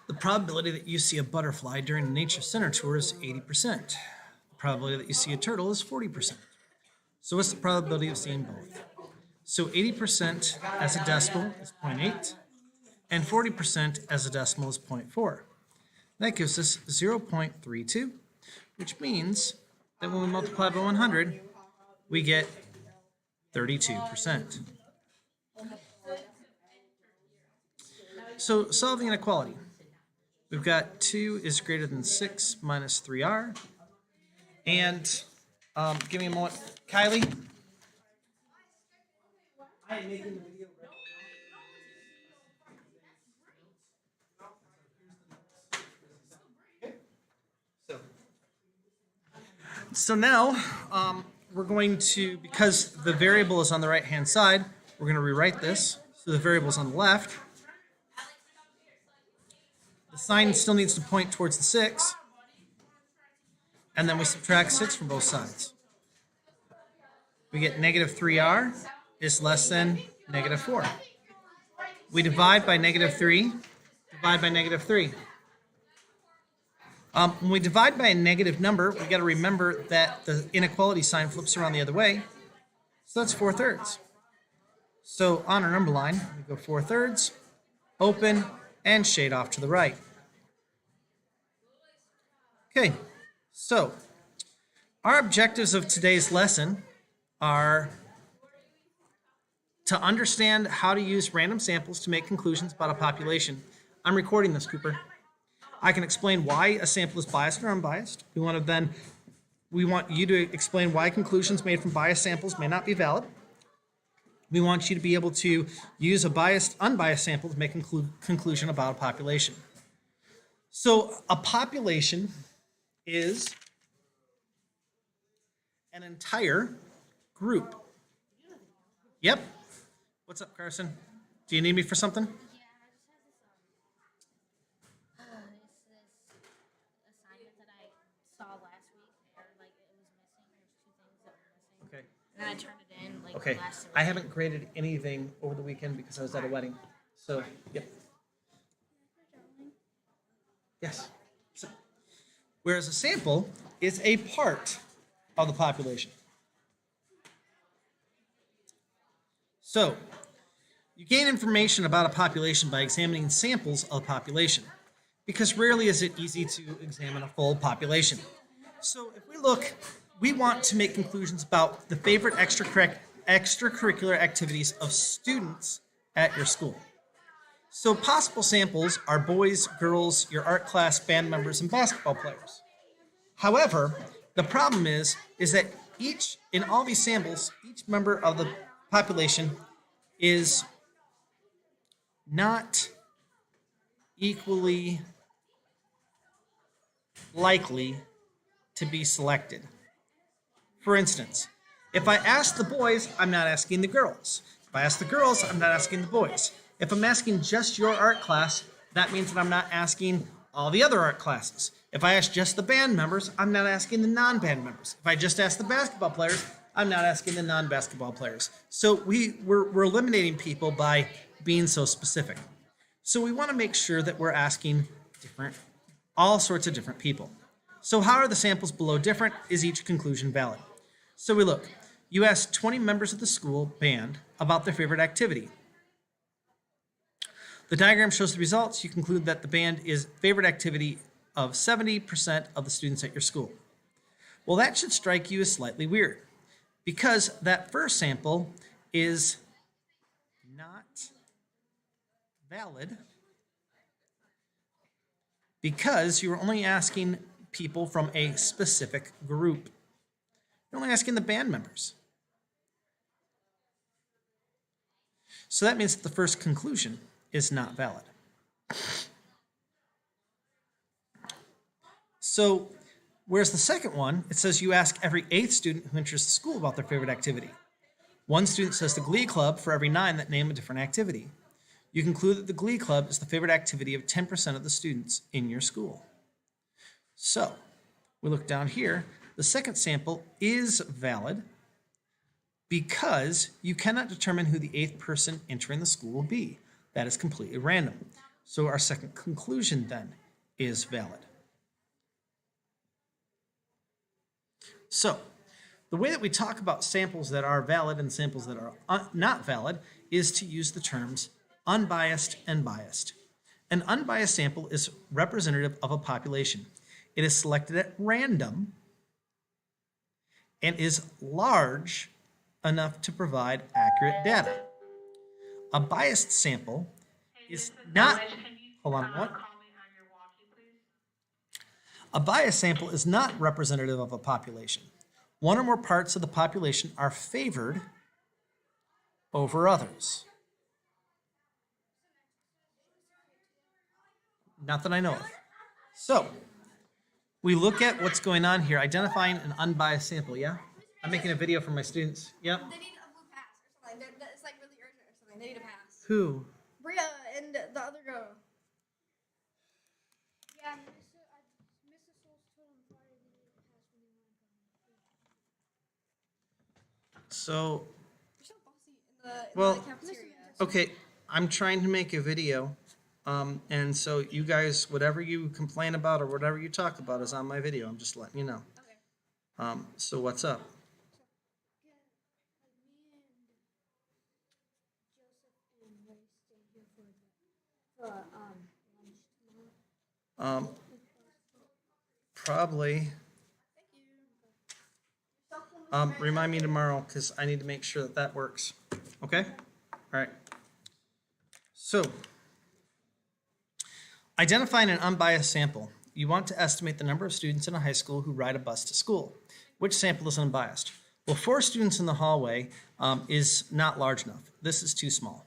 The probability that you see a butterfly during a nature center tour is 80%. The probability that you see a turtle is 40%. So what's the probability of seeing both? So 80% as a decimal is 0.8, and 40% as a decimal is 0.4. That gives us 0.32, which means that when we multiply by 100, we get 32%. So solving inequality. We've got 2 is greater than 6 minus 3r. And give me a moment. Kylie? I am making the video ready. So now we're going to, because the variable is on the right-hand side, we're going to rewrite this. So the variable is on the left. The sign still needs to point towards the 6. And then we subtract 6 from both sides. We get negative 3r is less than negative 4. We divide by negative 3, divide by negative 3. When we divide by a negative number, we got to remember that the inequality sign flips around the other way. So that's 4/3. So on our number line, we go 4/3, open, and shade off to the right. Okay, so our objectives of today's lesson are to understand how to use random samples to make conclusions about a population. I'm recording this, Cooper. I can explain why a sample is biased or unbiased. We want you to explain why conclusions made from biased samples may not be valid. We want you to be able to use a biased, unbiased sample to make a conclusion about a population. So a population is an entire group. Yep. What's up, Carson? Do you need me for something? And I turned it in like Okay, last I haven't graded anything over the weekend because I was at a wedding. So, yep. Yes. So, whereas a sample is a part of the population. So, you gain information about a population by examining samples of the population, because rarely is it easy to examine a full population. So if we look, we want to make conclusions about the favorite extracurricular activities of students at your school. So possible samples are boys, girls, your art class, band members, and basketball players. However, the problem is that in all these samples, each member of the population is not equally likely to be selected. For instance, if I ask the boys, I'm not asking the girls. If I ask the girls, I'm not asking the boys. If I'm asking just your art class, that means that I'm not asking all the other art classes. If I ask just the band members, I'm not asking the non-band members. If I just ask the basketball players, I'm not asking the non-basketball players. So we're eliminating people by being so specific. So we want to make sure that we're asking all sorts of different people. So how are the samples below different? Is each conclusion valid? So we look. You ask 20 members of the school band about their favorite activity. The diagram shows the results. You conclude that the band is favorite activity of 70% of the students at your school. Well, that should strike you as slightly weird, because that first sample is not valid because you're only asking people from a specific group. You're only asking the band members. So that means that the first conclusion is not valid. So, whereas the second one, it says you ask every 8th student who enters the school about their favorite activity. One student says the Glee Club for every 9 that name a different activity. You conclude that the Glee Club is the favorite activity of 10% of the students in your school. So, we look down here. The second sample is valid because you cannot determine who the 8th person entering the school will be. That is completely random. So our second conclusion then is valid. So the way that we talk about samples that are valid and samples that are not valid is to use the terms unbiased and biased. An unbiased sample is representative of a population. It is selected at random and is large enough to provide accurate data. A biased sample is not, hold on what? A biased sample is not representative of a population. One or more parts of the population are favored over others. Not that I know of. So, we look at what's going on here, identifying an unbiased sample, yeah? I'm making a video for my students. Yep. They need a blue pass or something. It's like really urgent or something. They need a pass. Who? Bria and the other girl. Yeah, Mrs. Souls told him Friday they need a pass when they want to come. So, You're so bossy in Well, the cafeteria. okay, I'm trying to make a video. And so you guys, whatever you complain about or whatever you talk about is on my video. I'm just letting you know. Okay. So what's up? Me and Joseph and Ray stay here for lunch tomorrow. Probably. Thank you. Remind me tomorrow because I need to make sure that that works. Okay? All right. So, identifying an unbiased sample. You want to estimate the number of students in a high school who ride a bus to school. Which sample is unbiased? Well, 4 students in the hallway is not large enough. This is too small.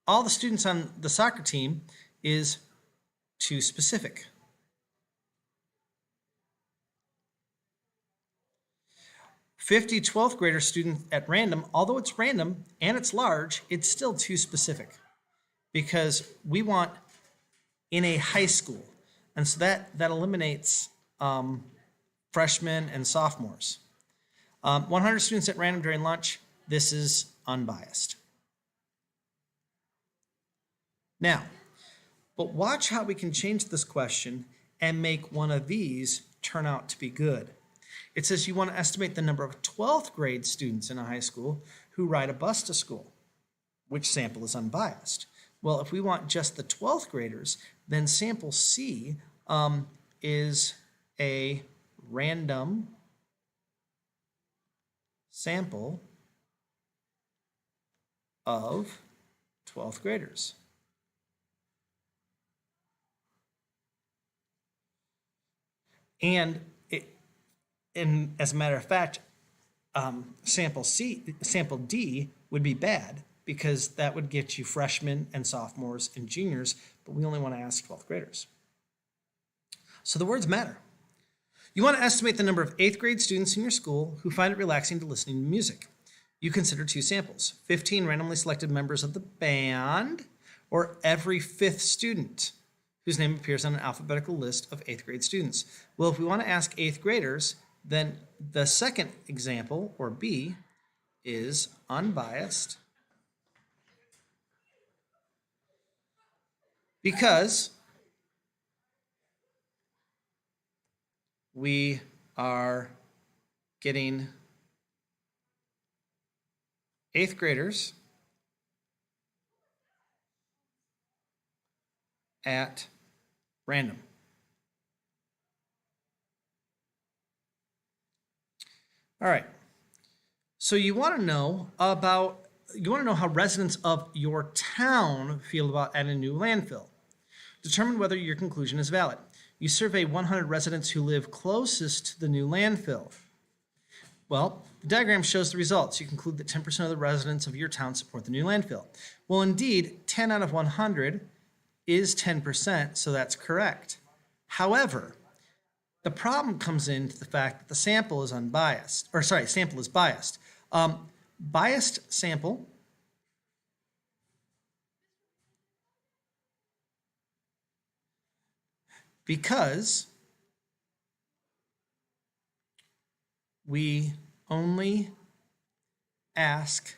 All the students on the soccer team is too specific. "50 12th grader student at random," although it's random and it's large, it's still too specific because we want in a high school. And so that eliminates freshmen and sophomores. 100 students at random during lunch, this is unbiased. Now, but watch how we can change this question and make one of these turn out to be good. It says you want to estimate the number of 12th grade students in a high school who ride a bus to school. Which sample is unbiased? Well, if we want just the 12th graders, then sample C is a random sample of 12th graders. And as a matter of fact, sample D would be bad because that would get you freshmen and sophomores and juniors, but we only want to ask 12th graders. So the words matter. You want to estimate the number of 8th grade students in your school who find it relaxing to listen to music. You consider 2 samples, 15 randomly selected members of the band or every 5th student whose name appears on an alphabetical list of 8th grade students. Well, if we want to ask 8th graders, then the second example, or B, is unbiased because we are getting 8th graders at random. All right. So you want to know how residents of your town feel about adding a new landfill. Determine whether your conclusion is valid. You survey 100 residents who live closest to the new landfill. Well, the diagram shows the results. You conclude that 10% of the residents of your town support the new landfill. Well, indeed, 10 out of 100 is 10%, so that's correct. However, the problem comes into the fact that the sample is unbiased, sample is biased. Biased sample because we only ask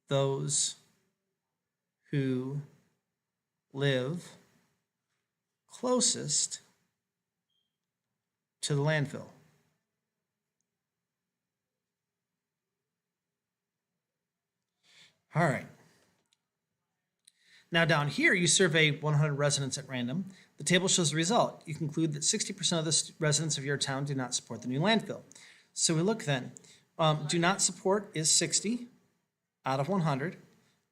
those who live closest to the landfill. All right. Now down here, you survey 100 residents at random. The table shows the result. You conclude that 60% of the residents of your town do not support the new landfill. So we look then. Do not support is 60 out of 100,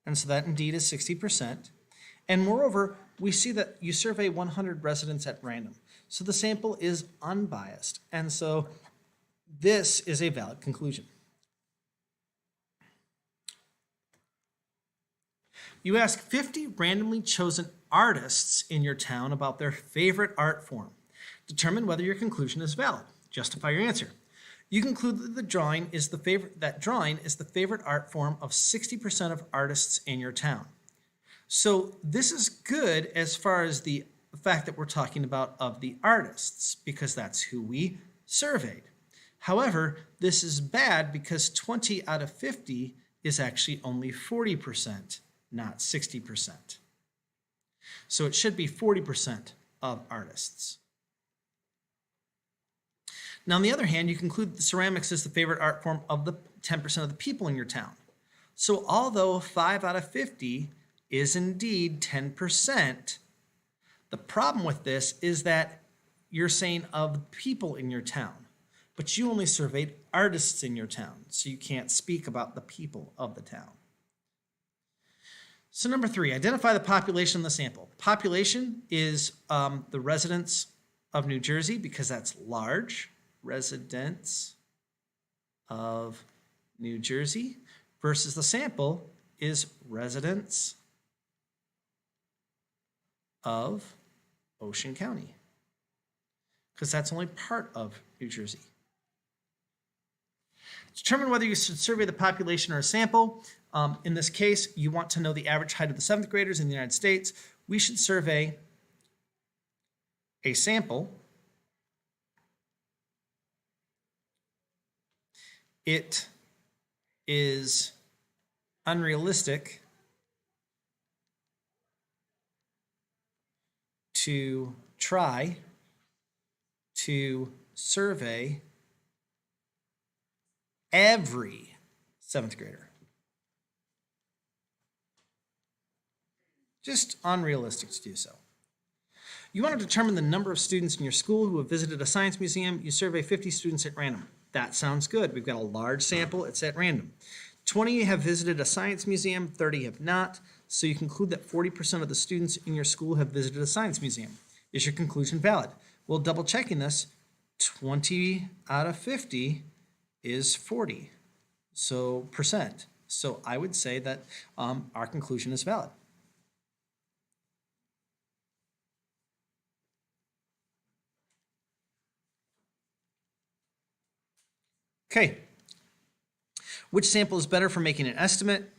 and so that indeed is 60%. And moreover, we see that you survey 100 residents at random. So the sample is unbiased, and so this is a valid conclusion. You ask 50 randomly chosen artists in your town about their favorite art form. Determine whether your conclusion is valid. Justify your answer. You conclude that that drawing is the favorite art form of 60% of artists in your town. So this is good as far as the fact that we're talking about of the artists, because that's who we surveyed. However, this is bad because 20 out of 50 is actually only 40%, not 60%. So it should be 40% of artists. Now, on the other hand, you conclude that ceramics is the favorite art form of the 10% of the people in your town. So although 5 out of 50 is indeed 10%, the problem with this is that you're saying of the people in your town, but you only surveyed artists in your town, so you can't speak about the people of the town. So number 3, identify the population of the sample. Population is the residents of New Jersey, because that's large. Residents of New Jersey versus the sample is residents of Ocean County, because that's only part of New Jersey. Determine whether you should survey the population or a sample. In this case, you want to know the average height of the 7th graders in the United States. We should survey a sample. It is unrealistic to try to survey every 7th grader. Just unrealistic to do so. You want to determine the number of students in your school who have visited a science museum. You survey 50 students at random. That sounds good. We've got a large sample. It's at random. 20 have visited a science museum, 30 have not. So you conclude that 40% of the students in your school have visited a science museum. Is your conclusion valid? Well, double checking this, 20 out of 50 is 40, so percent. So I would say that our conclusion is valid. Okay, which sample is better for making an estimate?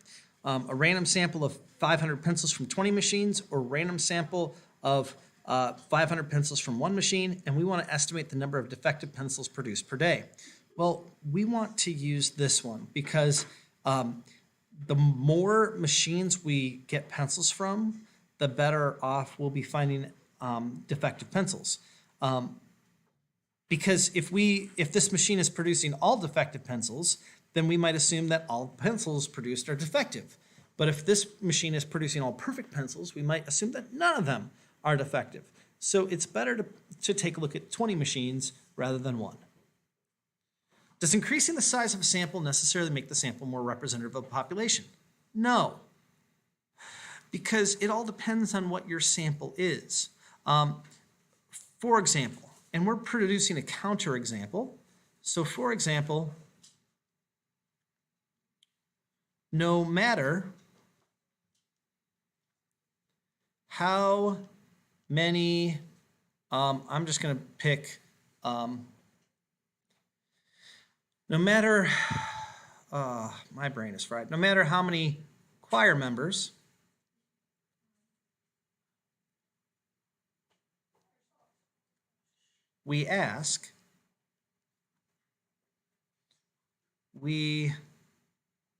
A random sample of 500 pencils from 20 machines, or random sample of 500 pencils from one machine, and we want to estimate the number of defective pencils produced per day. Well, we want to use this one because the more machines we get pencils from, the better off we'll be finding defective pencils. Because if this machine is producing all defective pencils, then we might assume that all pencils produced are defective. But if this machine is producing all perfect pencils, we might assume that none of them are defective. So it's better to take a look at 20 machines rather than one. Does increasing the size of a sample necessarily make the sample more representative of the population? No, because it all depends on what your sample is. For example, and we're producing a counterexample. So for example, no matter how many, I'm just going to pick, no matter, my brain is fried, no matter how many choir members we ask, we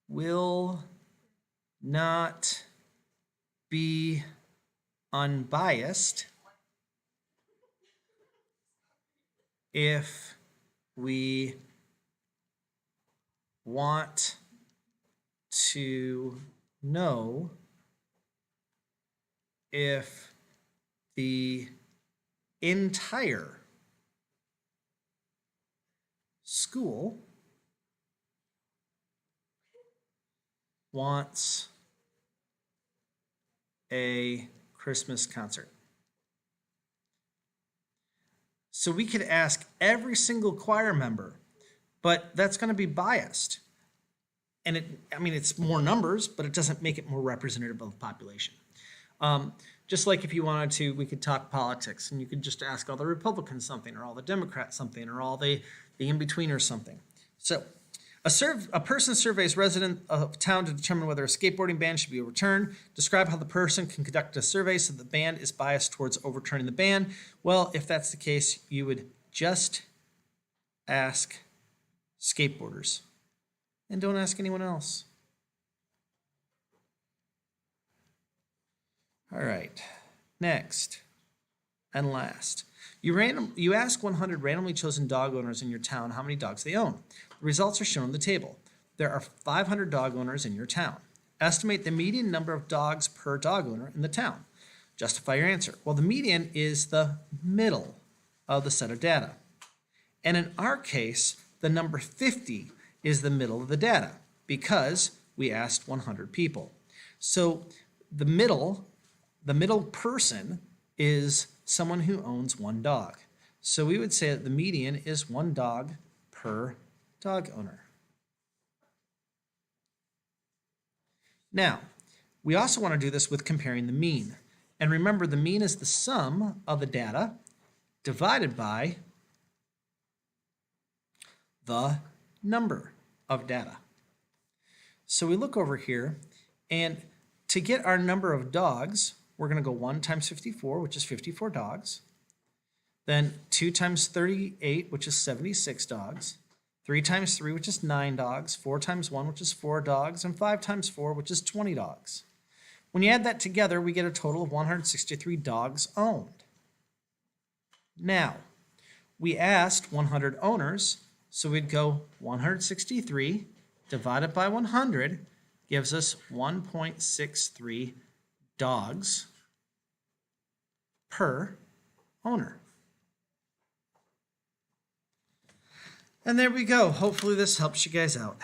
will not be unbiased if we want to know if the entire school wants a Christmas concert. So we could ask every single choir member, but that's going to be biased. And it's more numbers, but it doesn't make it more representative of the population. Just like if you wanted to, we could talk politics, and you could just ask all the Republicans something, or all the Democrats something, or all the in-betweeners something. So a person surveys resident of town to determine whether a skateboarding ban should be overturned. Describe how the person can conduct a survey so the band is biased towards overturning the ban. Well, if that's the case, you would just ask skateboarders and don't ask anyone else. All right, next and last. You ask 100 randomly chosen dog owners in your town how many dogs they own. The results are shown on the table. There are 500 dog owners in your town. Estimate the median number of dogs per dog owner in the town. Justify your answer. Well, the median is the middle of the set of data. And in our case, the number 50 is the middle of the data because we asked 100 people. So the middle person is someone who owns one dog. So we would say that the median is one dog per dog owner. Now, we also want to do this with comparing the mean. And remember, the mean is the sum of the data divided by the number of data. So we look over here, and to get our number of dogs, we're going to go 1 times 54, which is 54 dogs. Then 2 times 38, which is 76 dogs. 3 times 3, which is 9 dogs. 4 times 1, which is 4 dogs. And 5 times 4, which is 20 dogs. When you add that together, we get a total of 163 dogs owned. Now, we asked 100 owners, so we'd go 163 divided by 100 gives us 1.63 dogs per owner. And there we go. Hopefully this helps you guys out.